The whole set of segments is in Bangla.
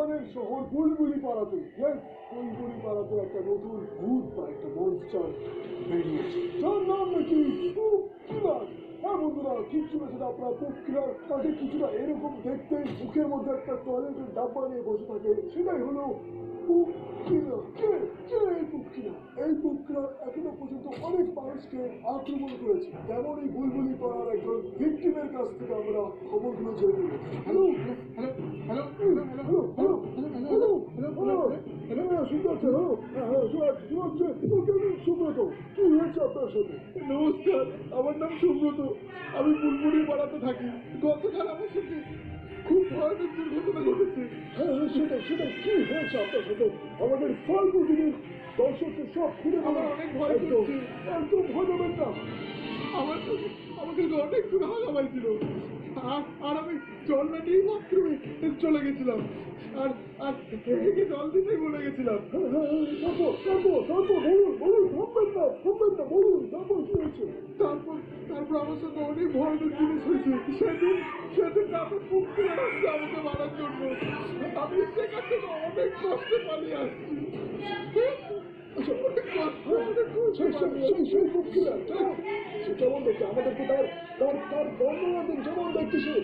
রাজস্থানের শহর বুলবুলি পাড়াতে, বুলবুলি পাড়াতে একটা নতুন ভূত বা একটা মনস্টার বেরিয়েছে, যার নাম নাকি পুকিলার। হ্যাঁ বন্ধুরা, ঠিক শুনেছেন আপনারা, পুকিলার। তাকে কিছুটা এরকম দেখতে, মুখের মধ্যে একটা টয়লেটের ডাব্বা নিয়ে বসে থাকে, সেটাই হলো পুকিলার। কে এই পুকিলার? এই পুকিলার এখনো পর্যন্ত অনেক মানুষকে আক্রমণ করেছে। তেমন এই বুলবুলি পাড়ার একজন ভিক্টিমের কাছ থেকে আমরা খবরগুলো জেনে নেব। Hello hello hello hello hello hello hello hello, শুনতে পাচ্ছেন? সুব্রত, কি হয়েছে আপনার সাথে? নমস্কার, আমার নাম সুব্রত। আমি বুলবুলি পাড়াতে থাকি। গতকাল আমার সাথে খুব ভয়ানক দুর্ঘটনা ঘটেছে। হ্যাঁ হ্যাঁ, সেটাই সেটাই, কি হয়েছে আপনার সাথে? আমাদের ফালতু জিনিস দর্শককে সব খুলে আমার অনেক ভয় করছে। একদম ভয় পাবেন না। আমাকে অনেক দূরে হাওয়া ছিল, আর আমি জল না নিয়েই বাথরুমে চলে গেছিলাম, আর আর হেগে জল দিতেই বলে গেছিলাম। হ্যাঁ হ্যাঁ, তারপর তারপর তারপর বলুন বলুন, থামবেন না, বলুন তারপর কি হয়েছে? তারপর আমার সাথে অনেক ভয়ানক জিনিস হয়েছে। সেদিন রাতে পুকুরে আসছে আমাকে মারার জন্য। আমি সেখান থেকে অনেক কষ্টে পালিয়ে আসছি। সেই পুকিলার সে কেমন দেখতে? আমাদেরকে তার তার তার বর্ণনা দিন, কেমন দেখতে সে?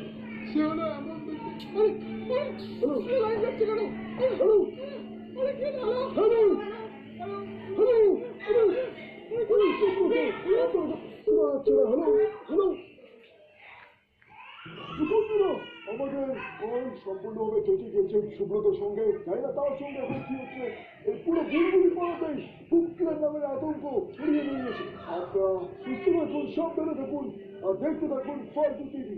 সে হলো এমন দেখতে। লাইন যাচ্ছে কেন? হ্যালো আরে কে হলো? হ্যালো হ্যালো হ্যালো আমাদের কল সম্পূর্ণভাবে কেটে গেছে সুব্রতর সঙ্গে। জানি না তার সঙ্গে এখন কি হচ্ছে। এই পুরো বুলবুলি পাড়াতেই পুকিলার নামের আতঙ্ক ছড়িয়ে বেরিয়েছে। আপনারা সুস্থ থাকুন, সাবধানে থাকুন, আর দেখতে থাকুন ফালতু টিভি।